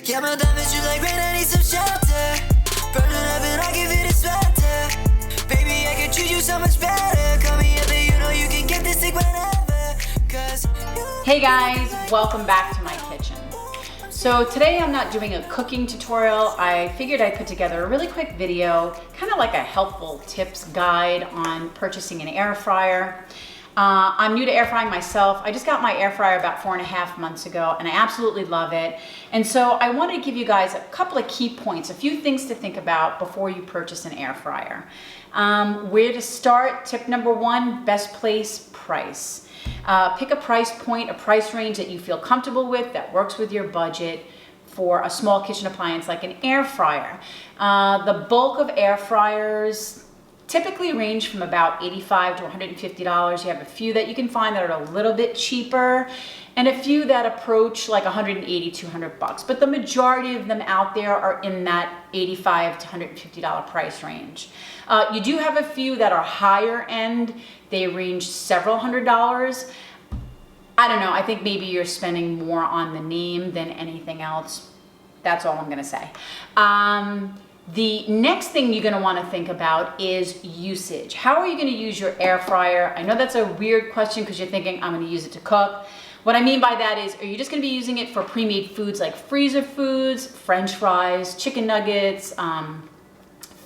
Yeah, my diamonds you like rain, I need some shelter. Burning up and I give it a sweater. Baby, I can treat you so much better. Call me up and you know you can get this thing whenever. Hey guys, welcome back to my kitchen. So today I'm not doing a cooking tutorial. I figured I'd put together a really quick video, kind of like a helpful tips guide on purchasing an air fryer. I'm new to air frying myself. I just got my air fryer about 4.5 months ago and I absolutely love it. And so I want to give you guys a couple of key points, a few things to think about before you purchase an air fryer. Where to start? Tip number one, best place, price. Pick a price point, a price range that you feel comfortable with, that works with your budget for a small kitchen appliance like an air fryer. The bulk of air fryers typically range from about $85 to $150. You have a few that you can find that are a little bit cheaper and a few that approach like $180, $200. But the majority of them out there are in that $85 to $150 price range. You do have a few that are higher end. They range several $100s. I don't know, I think maybe you're spending more on the name than anything else. That's all I'm gonna say. The next thing you're gonna wanna think about is usage. How are you gonna use your air fryer? I know that's a weird question because you're thinking, I'm gonna use it to cook. What I mean by that is, are you just gonna be using it for pre-made foods like freezer foods, French fries, chicken nuggets,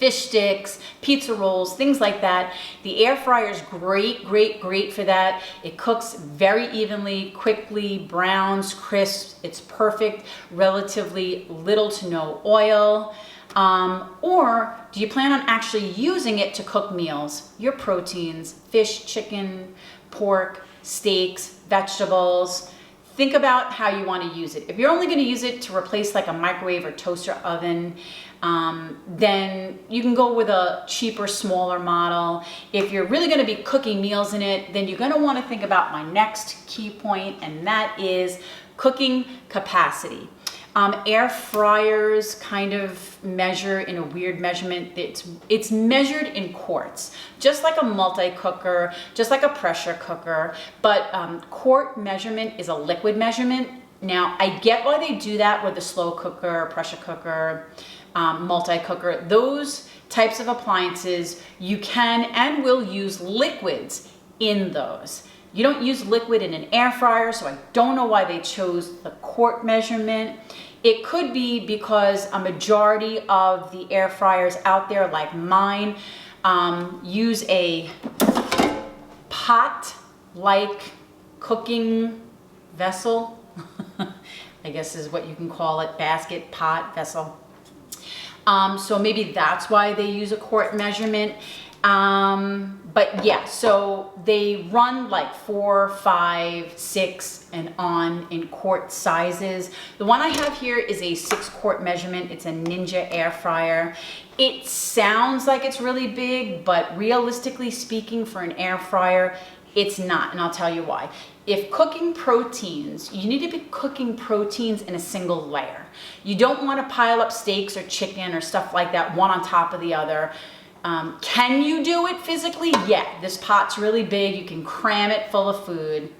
fish sticks, pizza rolls, things like that? The air fryer is great, great, great for that. It cooks very evenly, quickly, browns, crisps. It's perfect, relatively little to no oil. Or do you plan on actually using it to cook meals? Your proteins, fish, chicken, pork, steaks, vegetables. Think about how you want to use it. If you're only going to use it to replace like a microwave or toaster oven, then you can go with a cheaper, smaller model. If you're really going to be cooking meals in it, then you're going to want to think about my next key point, and that is cooking capacity. Air fryers kind of measure in a weird measurement. It's measured in quarts, just like a multi-cooker, just like a pressure cooker, but quart measurement is a liquid measurement. Now, I get why they do that with the slow cooker, pressure cooker, multi-cooker. Those types of appliances, you can and will use liquids in those. You don't use liquid in an air fryer, so I don't know why they chose the quart measurement. It could be because a majority of the air fryers out there, like mine, use a pot-like cooking vessel. I guess is what you can call it, basket, pot, vessel. So maybe that's why they use a quart measurement. But yeah, so they run like 4, 5, 6 and on in quart sizes. The one I have here is a 6-quart measurement. It's a Ninja air fryer. It sounds like it's really big, but realistically speaking for an air fryer, it's not, and I'll tell you why. If cooking proteins, you need to be cooking proteins in a single layer. You don't want to pile up steaks or chicken or stuff like that, one on top of the other. Can you do it physically? Yeah, this pot's really big. You can cram it full of food.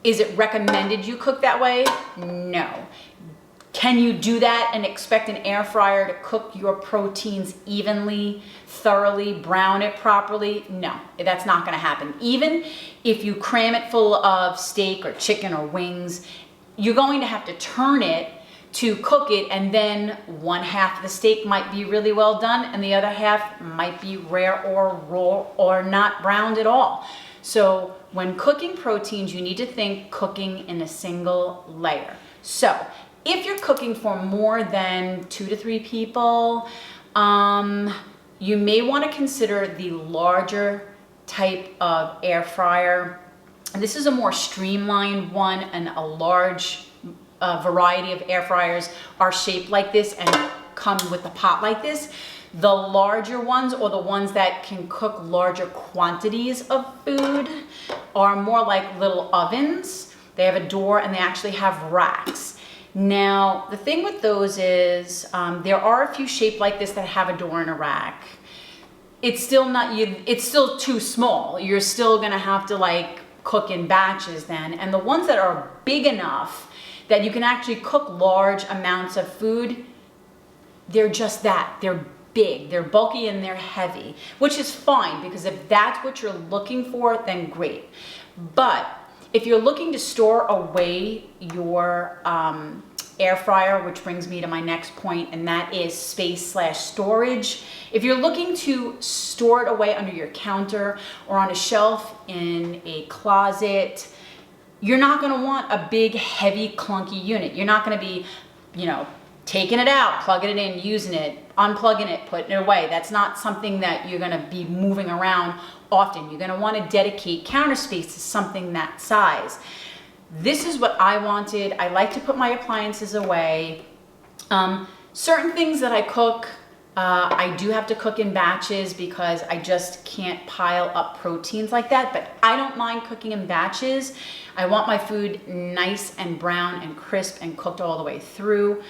Is it recommended you cook that way? No. Can you do that and expect an air fryer to cook your proteins evenly, thoroughly, brown it properly? No, that's not gonna happen. Even if you cram it full of steak or chicken or wings, you're going to have to turn it to cook it, and then one half of the steak might be really well done and the other half might be rare or raw or not browned at all. So when cooking proteins, you need to think cooking in a single layer. So if you're cooking for more than 2 to 3 people, you may want to consider the larger type of air fryer. This is a more streamlined one, and a large variety of air fryers are shaped like this and come with a pot like this. The larger ones, or the ones that can cook larger quantities of food, are more like little ovens. They have a door and they actually have racks. Now, the thing with those is there are a few shaped like this that have a door and a rack. It's still it's still too small. You're still gonna have to like cook in batches then. And the ones that are big enough that you can actually cook large amounts of food, they're just that. They're big, they're bulky, and they're heavy, which is fine, because if that's what you're looking for, then great. But if you're looking to store away your air fryer, which brings me to my next point, and that is space/storage. If you're looking to store it away under your counter or on a shelf in a closet, you're not going to want a big, heavy, clunky unit. You're not going to be, taking it out, plugging it in, using it, unplugging it, putting it away. That's not something that you're going to be moving around often. You're going to want to dedicate counter space to something that size. This is what I wanted. I like to put my appliances away. Certain things that I cook, I do have to cook in batches because I just can't pile up proteins like that, but I don't mind cooking in batches. I want my food nice and brown and crisp and cooked all the way through.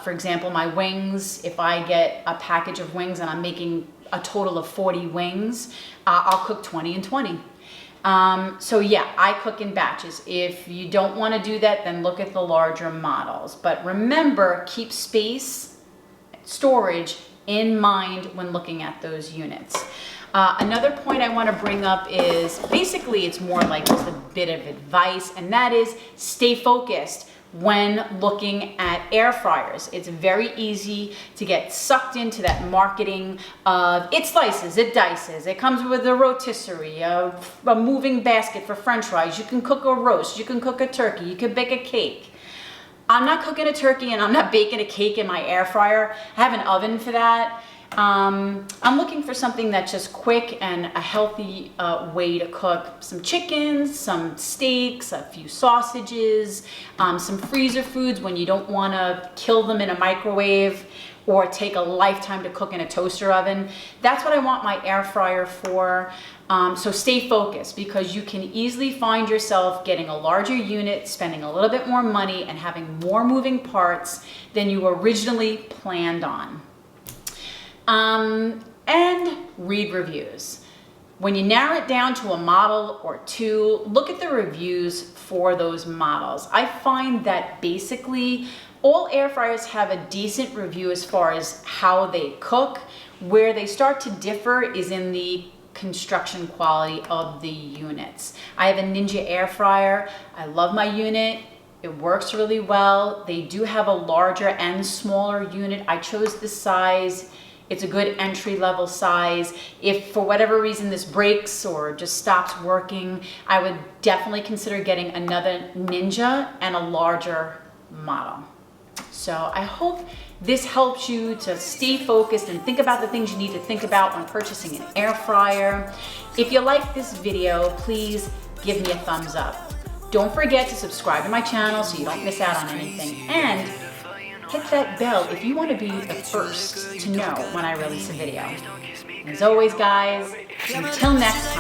For example, my wings, if I get a package of wings and I'm making a total of 40 wings, I'll cook 20 and 20. So yeah, I cook in batches. If you don't want to do that, then look at the larger models. But remember, keep space, storage in mind when looking at those units. Another point I want to bring up is, basically it's more like just a bit of advice, and that is stay focused when looking at air fryers. It's very easy to get sucked into that marketing of it slices, it dices, it comes with a rotisserie, a moving basket for french fries, you can cook a roast, you can cook a turkey, you can bake a cake. I'm not cooking a turkey and I'm not baking a cake in my air fryer. I have an oven for that. I'm looking for something that's just quick and a healthy way to cook some chickens, some steaks, a few sausages, some freezer foods when you don't want to kill them in a microwave or take a lifetime to cook in a toaster oven. That's what I want my air fryer for. So stay focused, because you can easily find yourself getting a larger unit, spending a little bit more money, and having more moving parts than you originally planned on. And read reviews. When you narrow it down to a model or two, look at the reviews for those models. I find that basically all air fryers have a decent review as far as how they cook. Where they start to differ is in the construction quality of the units. I have a Ninja air fryer. I love my unit. It works really well. They do have a larger and smaller unit. I chose this size. It's a good entry-level size. If for whatever reason this breaks or just stops working, I would definitely consider getting another Ninja and a larger model. So I hope this helps you to stay focused and think about the things you need to think about when purchasing an air fryer. If you like this video, please give me a thumbs up. Don't forget to subscribe to my channel so you don't miss out on anything. And hit that bell if you want to be the first to know when I release a video. As always, guys, until next